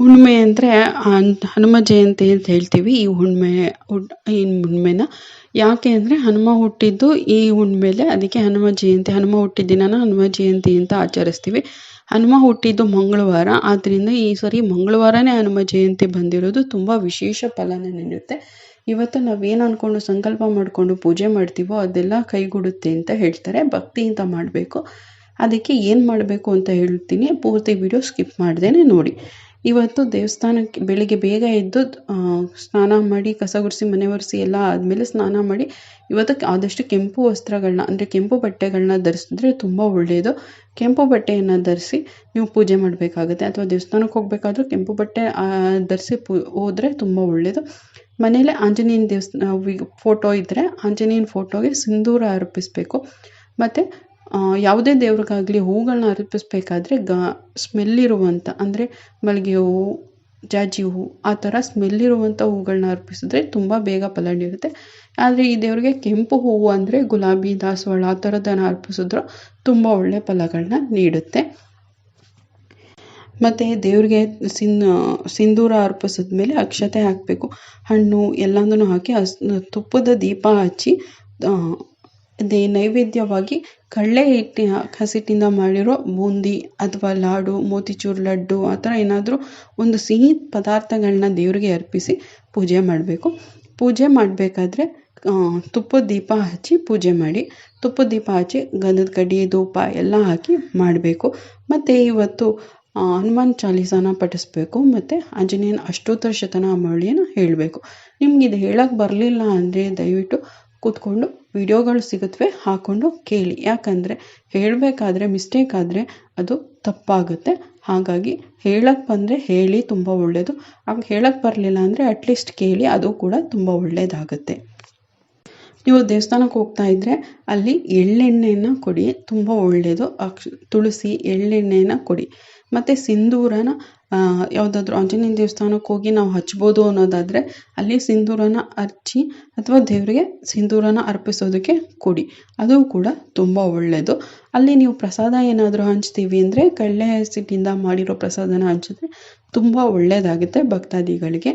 ಹುಣ್ಣಿಮೆ ಅಂದರೆ ಹನುಮ ಜಯಂತಿ ಅಂತ ಹೇಳ್ತೀವಿ. ಈ ಹುಣ್ಮೆನ ಯಾಕೆ ಅಂದರೆ ಹನುಮ ಹುಟ್ಟಿದ್ದು ಈ ಹುಣ್ಮೆಲೆ, ಅದಕ್ಕೆ ಹನುಮ ಜಯಂತಿ, ಹನುಮ ಹುಟ್ಟಿದ ದಿನನ ಹನುಮ ಜಯಂತಿ ಅಂತ ಆಚರಿಸ್ತೀವಿ. ಹನುಮ ಹುಟ್ಟಿದ್ದು ಮಂಗಳವಾರ, ಆದ್ದರಿಂದ ಈ ಸರಿ ಮಂಗಳವಾರನೇ ಹನುಮ ಜಯಂತಿ ಬಂದಿರೋದು ತುಂಬ ವಿಶೇಷ ಫಲನ ನೀಡುತ್ತೆ. ಇವತ್ತು ನಾವೇನು ಅಂದ್ಕೊಂಡು ಸಂಕಲ್ಪ ಮಾಡಿಕೊಂಡು ಪೂಜೆ ಮಾಡ್ತೀವೋ ಅದೆಲ್ಲ ಕೈಗೂಡುತ್ತೆ ಅಂತ ಹೇಳ್ತಾರೆ. ಭಕ್ತಿಯಿಂದ ಮಾಡಬೇಕು. ಅದಕ್ಕೆ ಏನು ಮಾಡಬೇಕು ಅಂತ ಹೇಳ್ತೀನಿ, ಪೂರ್ತಿ ವಿಡಿಯೋ ಸ್ಕಿಪ್ ಮಾಡ್ದೇನೆ ನೋಡಿ. ಇವತ್ತು ದೇವಸ್ಥಾನಕ್ಕೆ ಬೆಳಿಗ್ಗೆ ಬೇಗ ಎದ್ದು ಸ್ನಾನ ಮಾಡಿ, ಕಸ ಗುಡಿಸಿ, ಮನೆ ಒರೆಸಿ ಎಲ್ಲ ಆದಮೇಲೆ ಸ್ನಾನ ಮಾಡಿ, ಇವತ್ತು ಆದಷ್ಟು ಕೆಂಪು ವಸ್ತ್ರಗಳನ್ನ ಅಂದರೆ ಕೆಂಪು ಬಟ್ಟೆಗಳನ್ನ ಧರಿಸಿದ್ರೆ ತುಂಬ ಒಳ್ಳೆಯದು. ಕೆಂಪು ಬಟ್ಟೆಯನ್ನು ಧರಿಸಿ ನೀವು ಪೂಜೆ ಮಾಡಬೇಕಾಗುತ್ತೆ, ಅಥವಾ ದೇವಸ್ಥಾನಕ್ಕೆ ಹೋಗಬೇಕಾದ್ರೂ ಕೆಂಪು ಬಟ್ಟೆ ಧರಿಸಿ ಹೋದರೆ ತುಂಬ ಒಳ್ಳೆಯದು. ಮನೇಲೆ ಆಂಜನೇಯನ ಫೋಟೋ ಇದ್ದರೆ ಆಂಜನೇಯನ ಫೋಟೋಗೆ ಸಿಂಧೂರ ಅರ್ಪಿಸಬೇಕು. ಮತ್ತು ಯಾವುದೇ ದೇವ್ರಿಗಾಗಲಿ ಹೂಗಳನ್ನ ಅರ್ಪಿಸ್ಬೇಕಾದ್ರೆ ಸ್ಮೆಲ್ಲಿರುವಂಥ, ಅಂದರೆ ಮಲ್ಲಿಗೆ ಹೂವು, ಜಾಜಿ ಹೂವು, ಆ ಥರ ಸ್ಮೆಲ್ಲಿರುವಂಥ ಹೂಗಳನ್ನ ಅರ್ಪಿಸಿದ್ರೆ ತುಂಬ ಬೇಗ ಫಲ ನೀಡುತ್ತೆ. ಆದರೆ ಈ ದೇವ್ರಿಗೆ ಕೆಂಪು ಹೂವು ಅಂದರೆ ಗುಲಾಬಿ, ದಾಸವಾಳ ಆ ಥರದ್ದನ್ನು ಅರ್ಪಿಸಿದ್ರು ತುಂಬ ಒಳ್ಳೆಯ ಫಲಗಳನ್ನ ನೀಡುತ್ತೆ. ಮತ್ತು ದೇವ್ರಿಗೆ ಸಿಂಧೂರ ಅರ್ಪಿಸಿದ್ಮೇಲೆ ಅಕ್ಷತೆ ಹಾಕಬೇಕು. ಹಣ್ಣು ಎಲ್ಲನೂ ಹಾಕಿ ತುಪ್ಪದ ದೀಪ ಹಚ್ಚಿ ನೈವೇದ್ಯವಾಗಿ ಕಡಲೆ ಹಸಿಟ್ಟಿಂದ ಮಾಡಿರೋ ಬೂಂದಿ ಅಥವಾ ಲಾಡು, ಮೋತಿಚೂರ್ ಲಡ್ಡು ಆ ಥರ ಏನಾದರೂ ಒಂದು ಸಿಹಿ ಪದಾರ್ಥಗಳನ್ನ ದೇವರಿಗೆ ಅರ್ಪಿಸಿ ಪೂಜೆ ಮಾಡಬೇಕು. ಪೂಜೆ ಮಾಡಬೇಕಾದ್ರೆ ತುಪ್ಪದ ದೀಪ ಹಚ್ಚಿ ಪೂಜೆ ಮಾಡಿ, ತುಪ್ಪದ ದೀಪ ಹಚ್ಚಿ ಗಂಧದ ಕಡ್ಡಿ, ಧೂಪ ಎಲ್ಲ ಹಾಕಿ ಮಾಡಬೇಕು. ಮತ್ತು ಇವತ್ತು ಹನುಮಾನ್ ಚಾಲೀಸಾನ ಪಠಿಸ್ಬೇಕು. ಮತ್ತು ಆಂಜನೇಯನ ಅಷ್ಟೋತ್ತರ ಶತನಾಮಾವಳಿಯನ್ನು ಹೇಳಬೇಕು. ನಿಮ್ಗೆ ಇದು ಹೇಳಕ್ಕೆ ಬರಲಿಲ್ಲ ಅಂದರೆ ದಯವಿಟ್ಟು ಕೂತ್ಕೊಂಡು ವಿಡಿಯೋಗಳು ಸಿಗುತ್ತವೆ, ಹಾಕ್ಕೊಂಡು ಕೇಳಿ. ಯಾಕಂದರೆ ಹೇಳಬೇಕಾದ್ರೆ ಮಿಸ್ಟೇಕ್ ಆದರೆ ಅದು ತಪ್ಪಾಗುತ್ತೆ. ಹಾಗಾಗಿ ಹೇಳಕ್ಕೆ ಬಂದರೆ ಹೇಳಿ, ತುಂಬ ಒಳ್ಳೆಯದು. ಆಗ ಹೇಳಕ್ಕೆ ಬರಲಿಲ್ಲ ಅಂದರೆ ಅಟ್ಲೀಸ್ಟ್ ಕೇಳಿ, ಅದು ಕೂಡ ತುಂಬ ಒಳ್ಳೆಯದಾಗುತ್ತೆ. ನೀವು ದೇವಸ್ಥಾನಕ್ಕೆ ಹೋಗ್ತಾ ಇದ್ದರೆ ಅಲ್ಲಿ ಎಳ್ಳೆಣ್ಣೆಯನ್ನು ಕೊಡಿ, ತುಂಬ ಒಳ್ಳೆಯದು. ತುಳಸಿ ಎಳ್ಳೆಣ್ಣೆಯನ್ನು ಕೊಡಿ. ಮತ್ತು ಸಿಂಧೂರನ ಯಾವುದಾದ್ರೂ ಆಂಜನೇಯ ದೇವಸ್ಥಾನಕ್ಕೆ ಹೋಗಿ ನಾವು ಹಚ್ಬೋದು ಅನ್ನೋದಾದರೆ ಅಲ್ಲಿ ಸಿಂಧೂರನ ಹಚ್ಚಿ ಅಥವಾ ದೇವರಿಗೆ ಸಿಂಧೂರನ ಅರ್ಪಿಸೋದಕ್ಕೆ ಕೊಡಿ, ಅದು ಕೂಡ ತುಂಬ ಒಳ್ಳೆಯದು. ಅಲ್ಲಿ ನೀವು ಪ್ರಸಾದ ಏನಾದರೂ ಹಂಚ್ತೀವಿ ಅಂದರೆ ಕಡಲೆ ಹಸಿಟ್ಟಿಂದ ಮಾಡಿರೋ ಪ್ರಸಾದನ ಹಂಚಿದ್ರೆ ತುಂಬ ಒಳ್ಳೆಯದಾಗುತ್ತೆ ಭಕ್ತಾದಿಗಳಿಗೆ.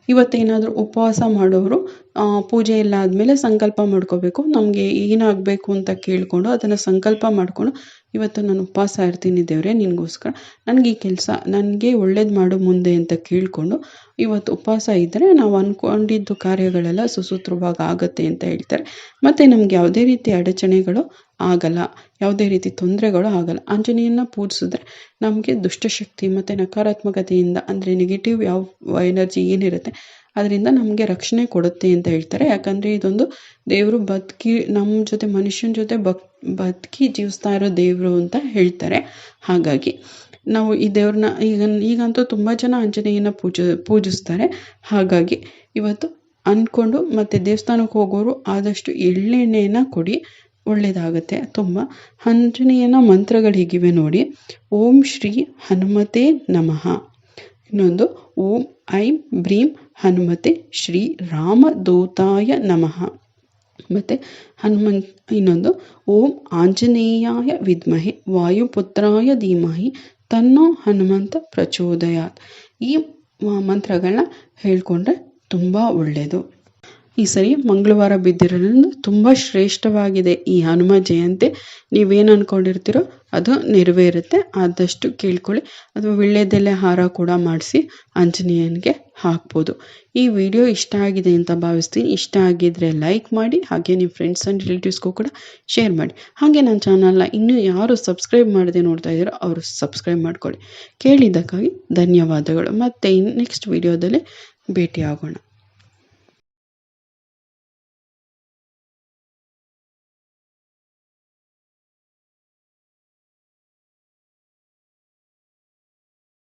ಇವತ್ತೇನಾದರೂ ಉಪವಾಸ ಮಾಡೋರು ಪೂಜೆ ಎಲ್ಲ ಆದಮೇಲೆ ಸಂಕಲ್ಪ ಮಾಡ್ಕೋಬೇಕು. ನಮಗೆ ಏನಾಗಬೇಕು ಅಂತ ಕೇಳಿಕೊಂಡು ಅದನ್ನು ಸಂಕಲ್ಪ ಮಾಡಿಕೊಂಡು, ಇವತ್ತು ನಾನು ಉಪವಾಸ ಇರ್ತೀನಿ ದೇವರೇ ನಿನಗೋಸ್ಕರ, ನನಗೆ ಈ ಕೆಲಸ ನನಗೆ ಒಳ್ಳೇದು ಮಾಡು ಮುಂದೆ ಅಂತ ಕೇಳಿಕೊಂಡು ಇವತ್ತು ಉಪವಾಸ ಇದ್ದರೆ ನಾವು ಅಂದ್ಕೊಂಡಿದ್ದು ಕಾರ್ಯಗಳೆಲ್ಲ ಸುಸೂತ್ರವಾಗಿ ಆಗುತ್ತೆ ಅಂತ ಹೇಳ್ತಾರೆ. ಮತ್ತು ನಮಗೆ ಯಾವುದೇ ರೀತಿ ಅಡಚಣೆಗಳು ಆಗಲ್ಲ, ಯಾವುದೇ ರೀತಿ ತೊಂದರೆಗಳು ಆಗಲ್ಲ. ಆಂಜನೇಯನ ಪೂಜಿಸಿದ್ರೆ ನಮಗೆ ದುಷ್ಟಶಕ್ತಿ ಮತ್ತು ನಕಾರಾತ್ಮಕತೆಯಿಂದ, ಅಂದರೆ ನೆಗೆಟಿವ್ ಯಾವ ಎನರ್ಜಿ ಏನಿರುತ್ತೆ ಅದರಿಂದ ನಮಗೆ ರಕ್ಷಣೆ ಕೊಡುತ್ತೆ ಅಂತ ಹೇಳ್ತಾರೆ. ಯಾಕಂದರೆ ಇದೊಂದು ದೇವರು ನಮ್ಮ ಜೊತೆ, ಮನುಷ್ಯನ ಜೊತೆ ಬದುಕಿ ಜೀವಿಸ್ತಾ ಇರೋ ದೇವರು ಅಂತ ಹೇಳ್ತಾರೆ. ಹಾಗಾಗಿ ನಾವು ಈ ದೇವ್ರನ್ನ ಈಗಂತೂ ತುಂಬ ಜನ ಆಂಜನೇಯನ ಪೂಜಿಸ್ತಾರೆ. ಹಾಗಾಗಿ ಇವತ್ತು ಅಂದ್ಕೊಂಡು, ಮತ್ತು ದೇವಸ್ಥಾನಕ್ಕೆ ಹೋಗೋರು ಆದಷ್ಟು ಎಳ್ಳೆಣ್ಣೆಯನ್ನು ಕೊಡಿ, ಒಳ್ಳೆಯದಾಗುತ್ತೆ ತುಂಬ. ಆಂಜನೇಯನ ಮಂತ್ರಗಳು ಹೀಗಿವೆ ನೋಡಿ. ಓಂ ಶ್ರೀ ಹನುಮತೆ ನಮಃ. ಇನ್ನೊಂದು ಓಂ ಐಂ ಬ್ರೀಂ ಹನುಮತೆ ಶ್ರೀ ರಾಮದೂತಾಯ ನಮಃ. ಮತ್ತು ಇನ್ನೊಂದು ಓಂ ಆಂಜನೇಯಾಯ ವಿದ್ಮಹೆ ವಾಯುಪುತ್ರಾಯ ಧೀಮಹಿ ತನ್ನೋ ಹನುಮಂತ ಪ್ರಚೋದಯಾತ್. ಈ ಮಂತ್ರಗಳನ್ನ ಹೇಳ್ಕೊಂಡ್ರೆ ತುಂಬ ಒಳ್ಳೆಯದು. ಈ ಸರಿ ಮಂಗಳವಾರ ಬಿದ್ದಿರೋದ್ರಿಂದ ತುಂಬ ಶ್ರೇಷ್ಠವಾಗಿದೆ ಈ ಹನುಮ ಜಯಂತಿ. ನೀವೇನು ಅಂದ್ಕೊಂಡಿರ್ತೀರೋ ಅದು ನೆರವೇರುತ್ತೆ. ಆದಷ್ಟು ಕೇಳ್ಕೊಳ್ಳಿ. ಅಥವಾ ವೀಳ್ಯದೆಲೆ ಹಾರ ಕೂಡ ಮಾಡಿಸಿ ಆಂಜನೇಯನಿಗೆ ಹಾಕ್ಬೋದು. ಈ ವಿಡಿಯೋ ಇಷ್ಟ ಆಗಿದೆ ಅಂತ ಭಾವಿಸ್ತೀನಿ. ಇಷ್ಟ ಆಗಿದ್ರೆ ಲೈಕ್ ಮಾಡಿ, ಹಾಗೆ ನಿಮ್ಮ ಫ್ರೆಂಡ್ಸ್ ಆ್ಯಂಡ್ ರಿಲೇಟಿವ್ಸ್ಗೂ ಕೂಡ ಶೇರ್ ಮಾಡಿ. ಹಾಗೆ ನನ್ನ ಚಾನಲ್ನ ಇನ್ನೂ ಯಾರು ಸಬ್ಸ್ಕ್ರೈಬ್ ಮಾಡದೆ ನೋಡ್ತಾ ಇದ್ದೀರೋ ಅವರು ಸಬ್ಸ್ಕ್ರೈಬ್ ಮಾಡ್ಕೊಳ್ಳಿ. ಕೇಳಿದ್ದಕ್ಕಾಗಿ ಧನ್ಯವಾದಗಳು. ಮತ್ತು ನೆಕ್ಸ್ಟ್ ವಿಡಿಯೋದಲ್ಲಿ ಭೇಟಿಯಾಗೋಣ.